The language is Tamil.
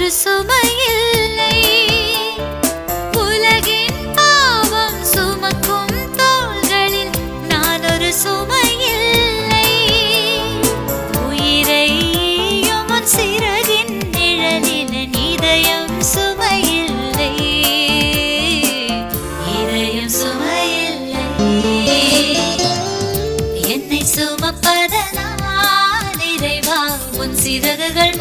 ஒரு சுமையில்லை. உலகின் பாவம் சுமக்கும் தோள்களில் நான் ஒரு சுமையில்லை. உயிரை உமன் சிறகின் நிழலில் இதயம் சுமையில்லை. இதயம் சுமையில்லை. என்னை சுமப்பதனால் இறைவா உன் சிறகுகள்